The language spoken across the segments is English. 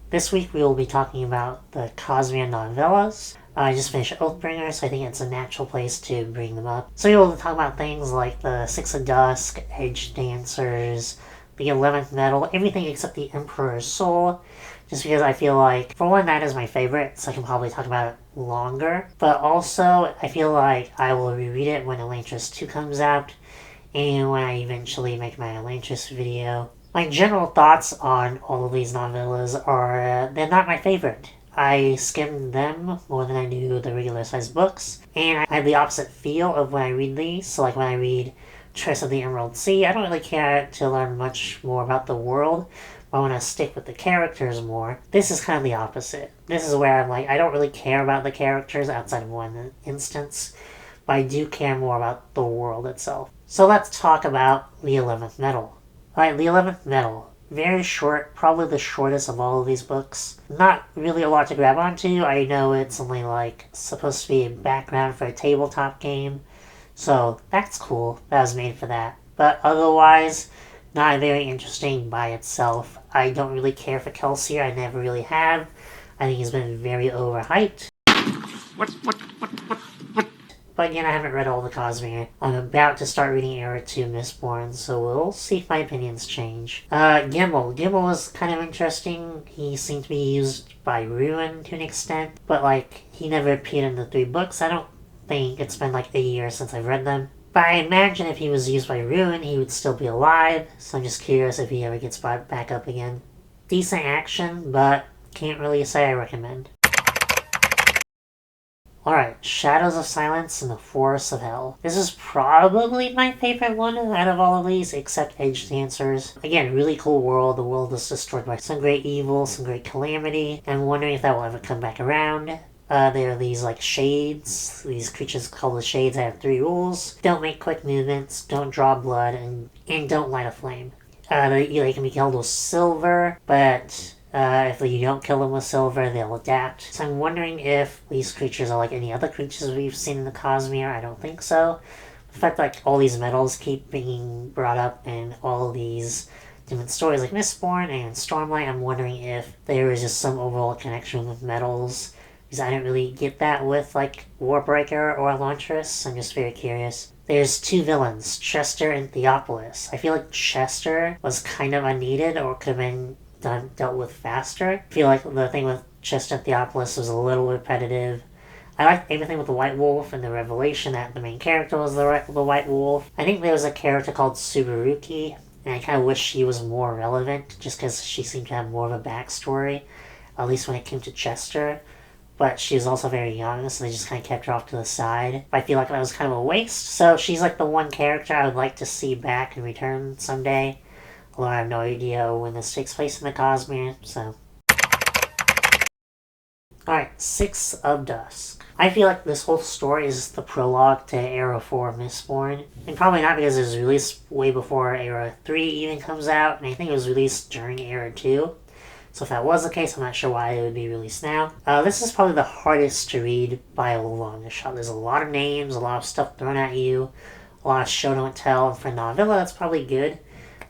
This week we will be talking about the Cosmere Novellas. I just finished Oathbringer, so I think it's a natural place to bring them up. So we will talk about things like the Six of Dusk, Edge Dancers, the 11th Metal, everything except the Emperor's Soul, just because I feel like, for one, that is my favorite, so I can probably talk about it longer. But also, I feel like I will reread it when Elantris 2 comes out, and when I eventually make my Elantris video. My general thoughts on all of these novellas are they're not my favorite. I skimmed them more than I do the regular sized books, and I have the opposite feel of when I read these. So, like when I read Trace of the Emerald Sea, I don't really care to learn much more about the world, but I want to stick with the characters more. This is kind of the opposite. This is where I'm like, I don't really care about the characters outside of one instance, but I do care more about the world itself. So let's talk about the 11th Metal. Alright, the 11th Metal. Very short, probably the shortest of all of these books. Not really a lot to grab onto. I know it's only supposed to be a background for a tabletop game, so that's cool. That was made for that. But otherwise, not very interesting by itself. I don't really care for Kelsier. I never really have. I think he's been very overhyped. What? But again, I haven't read all the Cosmere. I'm about to start reading Era 2 Mistborn, so we'll see if my opinions change. Gimel. Gimel was kind of interesting. He seemed to be used by Ruin to an extent, but he never appeared in the 3 books. I don't think it's been a year since I've read them. But I imagine if he was used by Ruin, he would still be alive, so I'm just curious if he ever gets brought back up again. Decent action, but can't really say I recommend. Alright, Shadows of Silence and the Forests of Hell. This is probably my favorite one out of all of these, except Edge Dancers. Again, really cool world. The world is destroyed by some great evil, some great calamity. I'm wondering if that will ever come back around. There are these shades, these creatures called the Shades that have 3 rules. Don't make quick movements, don't draw blood, and don't light a flame. They can be killed with silver, but if you don't kill them with silver, they'll adapt. So I'm wondering if these creatures are like any other creatures we've seen in the Cosmere. I don't think so. The fact all these metals keep being brought up in all these different stories like Mistborn and Stormlight, I'm wondering if there is just some overall connection with metals. Because I didn't really get that with Warbreaker or Elantris. I'm just very curious. There's 2 villains, Chester and Theopolis. I feel like Chester was kind of unneeded or could have been dealt with faster. I feel like the thing with Chester and Theopolis was a little repetitive. I liked everything with the White Wolf and the revelation that the main character was the White Wolf. I think there was a character called Subaruki, and I kind of wish she was more relevant just because she seemed to have more of a backstory, at least when it came to Chester. But she was also very young, so they just kind of kept her off to the side. But I feel like that was kind of a waste. So she's the one character I would like to see back and return someday. Although I have no idea when this takes place in the Cosmere, so. Alright, Six of Dusk. I feel like this whole story is the prologue to Era 4 Mistborn. And probably not because it was released way before Era 3 even comes out, and I think it was released during Era 2. So if that was the case, I'm not sure why it would be released now. This is probably the hardest to read by a long shot. There's a lot of names, a lot of stuff thrown at you, a lot of show don't tell, and for a novella that's probably good.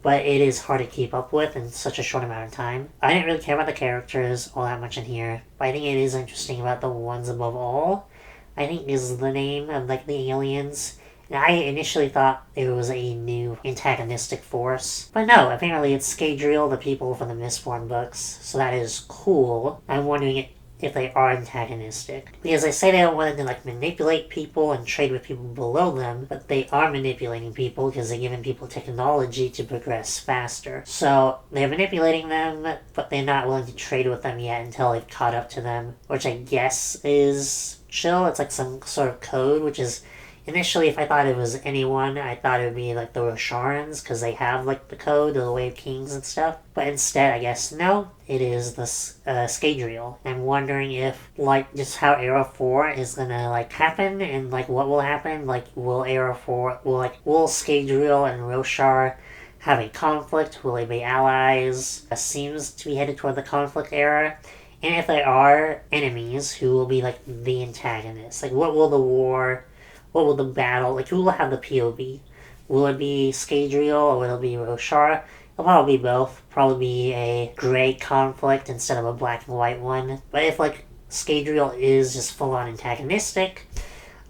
But it is hard to keep up with in such a short amount of time. I didn't really care about the characters all that much in here, but I think it is interesting about the Ones Above All, I think is the name of the aliens. And I initially thought it was a new antagonistic force. But no, apparently it's Scadrial, the people from the Mistborn books, so that is cool. I'm wondering if they are antagonistic. Because they say they don't want to manipulate people and trade with people below them, but they are manipulating people because they're giving people technology to progress faster. So they're manipulating them, but they're not willing to trade with them yet until they've caught up to them, which I guess is chill. It's some sort of code, which is initially, if I thought it was anyone, I thought it would be the Rosharans, because they have the code, the Way of Kings and stuff. But instead, I guess, no, it is the Scadrial. I'm wondering if, just how Era 4 is gonna, happen, and, what will happen. Will Era 4, will Scadrial and Roshar have a conflict? Will they be allies? It seems to be headed toward the conflict era. And if they are enemies, who will be, the antagonists? What will the war... What will the battle, who will have the POV? Will it be Scadrial or will it be Roshar? It'll probably be both. Probably be a gray conflict instead of a black and white one. But if like Scadrial is just full on antagonistic,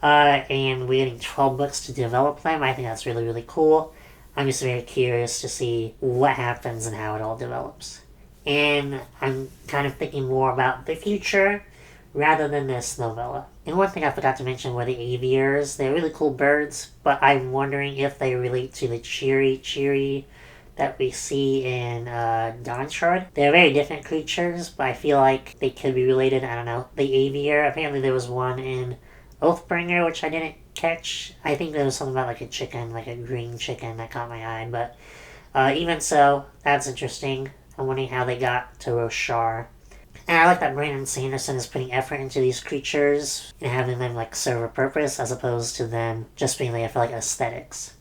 and we're getting 12 books to develop them, I think that's really, really cool. I'm just very curious to see what happens and how it all develops. And I'm kind of thinking more about the future rather than this novella. And one thing I forgot to mention were the aviars. They're really cool birds, but I'm wondering if they relate to the cheery that we see in Dawn Shard. They're very different creatures, but I feel like they could be related. I don't know. The aviar, apparently there was one in Oathbringer, which I didn't catch. I think there was something about like a chicken, like a green chicken that caught my eye, but even so, that's interesting. I'm wondering how they got to Roshar. And I like that Brandon Sanderson is putting effort into these creatures and having them like serve a purpose as opposed to them just being there for like aesthetics.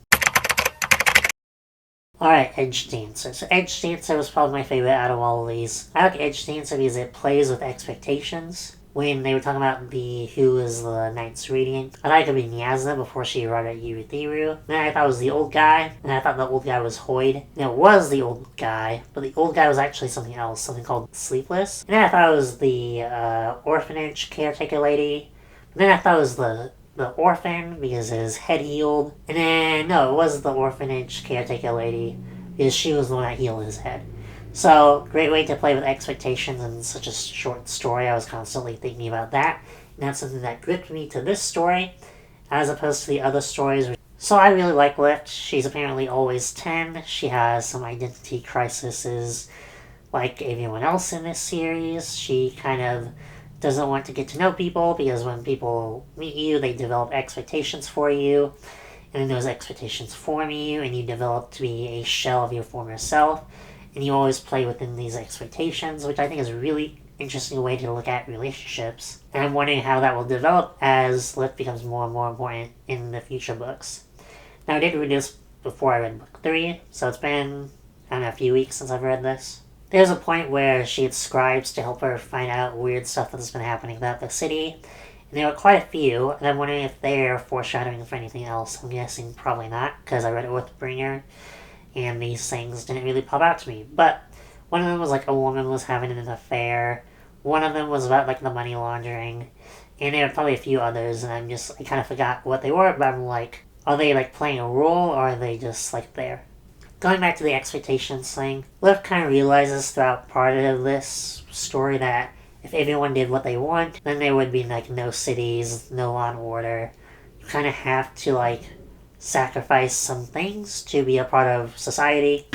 Alright, Edge Dancer. So Edge Dancer was probably my favorite out of all of these. I like Edge Dancer because it plays with expectations. When they were talking about who is the Knights Radiant, I thought it could be Nyazna before she arrived at Urithiru. Then I thought it was the old guy, and I thought the old guy was Hoyd. And it was the old guy, but the old guy was actually something else, something called Sleepless. And then I thought it was the orphanage caretaker lady. And then I thought it was the orphan because his head healed. And then, no, it was the orphanage caretaker lady because she was the one that healed his head. So, great way to play with expectations in such a short story. I was constantly thinking about that. And that's something that gripped me to this story, as opposed to the other stories. So I really like Lift. She's apparently always 10. She has some identity crises like everyone else in this series. She kind of doesn't want to get to know people because when people meet you, they develop expectations for you. And then those expectations form you, and you develop to be a shell of your former self. And you always play within these expectations, which I think is a really interesting way to look at relationships. And I'm wondering how that will develop as Lift becomes more and more important in the future books. Now, I did read this before I read book 3, so it's been, I don't know, a few weeks since I've read this. There's a point where she had scribes to help her find out weird stuff that's been happening about the city. And there were quite a few, and I'm wondering if they're foreshadowing for anything else. I'm guessing probably not, because I read Oathbringer, and these things didn't really pop out to me. But one of them was like a woman was having an affair. One of them was about like the money laundering. And there were probably a few others, and I kind of forgot what they were, but I'm like, are they like playing a role, or are they just like there? Going back to the expectations thing, Liv kind of realizes throughout part of this story that if everyone did what they want, then there would be like no cities, no law and order. You kind of have to like sacrifice some things to be a part of society.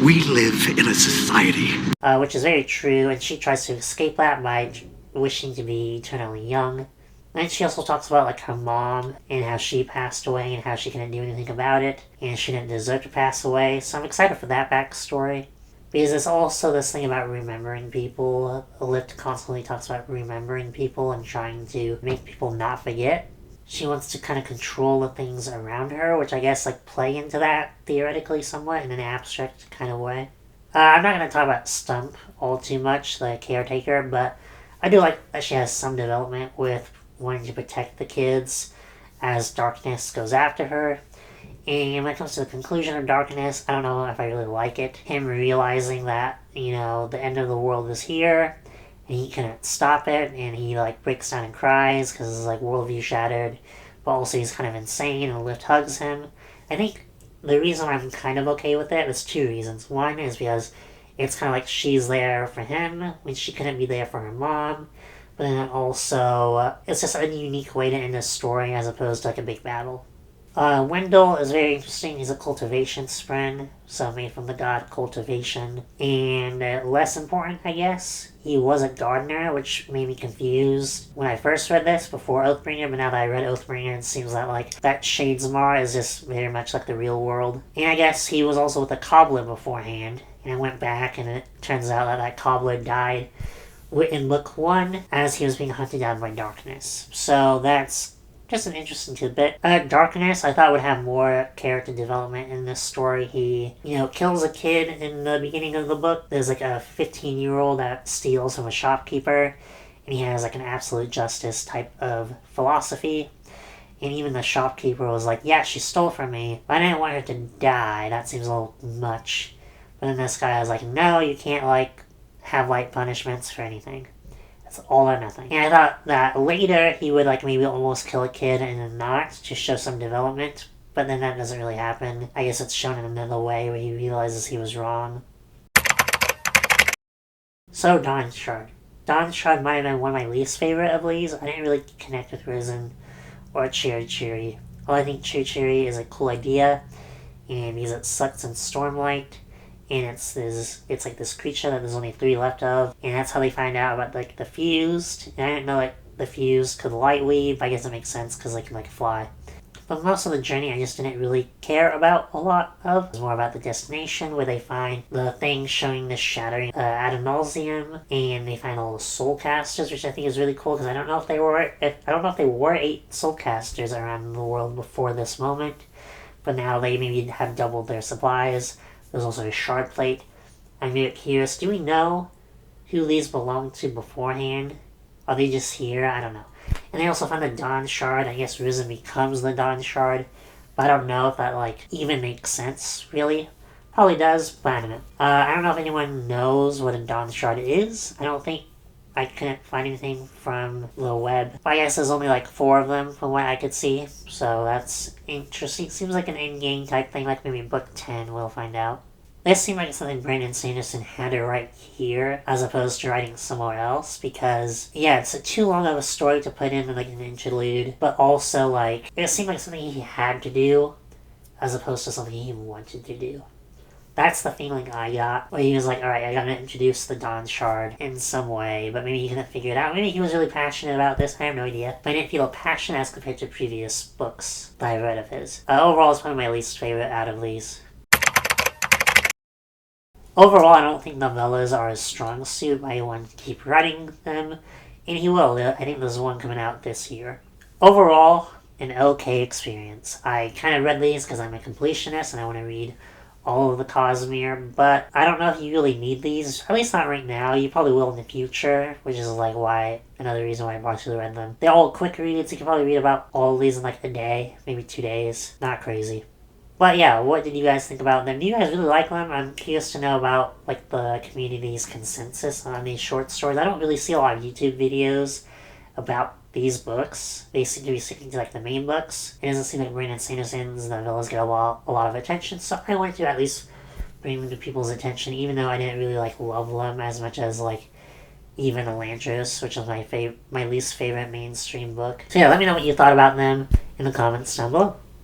We live in a society. Which is very true, and she tries to escape that by wishing to be eternally young. And she also talks about like her mom and how she passed away and how she couldn't do anything about it, and she didn't deserve to pass away. So I'm excited for that backstory. Because there's also this thing about remembering people. Lift constantly talks about remembering people and trying to make people not forget. She wants to kind of control the things around her, which I guess like play into that theoretically somewhat in an abstract kind of way. I'm not going to talk about Stump all too much, the caretaker, but I do like that she has some development with wanting to protect the kids as darkness goes after her. And when it comes to the conclusion of Darkness, I don't know if I really like it. Him realizing that, the end of the world is here, and he couldn't stop it, and he, breaks down and cries because his, worldview shattered, but also he's kind of insane, and Lift hugs him. I think the reason I'm kind of okay with it is two reasons. One is because it's kind of like she's there for him when she couldn't be there for her mom, but then also, it's just a unique way to end a story as opposed to, a big battle. Wendell is very interesting. He's a cultivation spren, so made from the god cultivation. And less important, I guess, he was a gardener, which made me confused when I first read this before Oathbringer, but now that I read Oathbringer, it seems that, that Shadesmar is just very much like the real world. And I guess he was also with a cobbler beforehand, and I went back, and it turns out that cobbler died in book 1 as he was being hunted down by darkness. So that's just an interesting tidbit. Darkness, I thought would have more character development in this story. He, kills a kid in the beginning of the book. There's a 15-year-old that steals from a shopkeeper, and he has an absolute justice type of philosophy. And even the shopkeeper was like, yeah, she stole from me, but I didn't want her to die. That seems a little much. But then this guy was like, no, you can't, like, have light punishments for anything. It's all or nothing. And I thought that later he would, like, maybe almost kill a kid and then not, to show some development. But then that doesn't really happen. I guess it's shown in another way where he realizes he was wrong. So, Dawn Shard. Dawn Shard might have been one of my least favorite of these. I didn't really connect with Risen or Cheery Cheery. Well, I think Cheery Cheery is a cool idea, and because it sucks in Stormlight, and it's like this creature that there's only 3 left of, and that's how they find out about, like, the Fused. And I didn't know, like, the Fused could light weave. I guess it makes sense because they can, like, fly. But most of the journey I just didn't really care about a lot of. It was more about the destination, where they find the thing showing the shattering ad nauseum, and they find all the soul casters, which I think is really cool because I don't know if they were 8 soul casters around the world before this moment, but now they maybe have doubled their supplies. There's also a shard plate. I'm really curious. Do we know who these belong to beforehand? Are they just here? I don't know. And they also found the Dawn Shard. I guess Risen becomes the Dawn Shard. But I don't know if that, like, even makes sense, really. Probably does, but I don't know. I don't know if anyone knows what a Dawn Shard is. I couldn't find anything from the web. But I guess there's only, like, 4 of them from what I could see. So that's interesting. Seems like an endgame type thing, like maybe in book 10, we'll find out. This seemed like something Brandon Sanderson had to write here, as opposed to writing somewhere else, because, yeah, it's too long of a story to put in, like, an interlude, but also, like, it seemed like something he had to do, as opposed to something he wanted to do. That's the feeling I got, where he was like, alright, I gotta introduce the Dawn Shard in some way, but maybe he couldn't figure it out. Maybe he was really passionate about this, I have no idea. But I didn't feel passionate as compared to previous books that I read of his. Overall, it's one of my least favorite out of these. Overall, I don't think novellas are a strong suit. I want to keep writing them, and he will. I think there's one coming out this year. Overall, an okay experience. I kind of read these because I'm a completionist and I want to read all of the Cosmere, but I don't know if you really need these, at least not right now. You probably will in the future, which is like another reason why I partially read them. They're all quick reads. You can probably read about all of these in like a day, maybe 2 days. Not crazy. But yeah, what did you guys think about them? Do you guys really like them? I'm curious to know about, like, the community's consensus on these short stories. I don't really see a lot of YouTube videos about these books. They seem to be sticking to, like, the main books. It doesn't seem like Brandon Sanderson's novellas get a lot of attention, so I wanted to at least bring them to people's attention, even though I didn't really, like, love them as much as, like, even Elantris, which is my least favorite mainstream book. So yeah, let me know what you thought about them in the comments down below.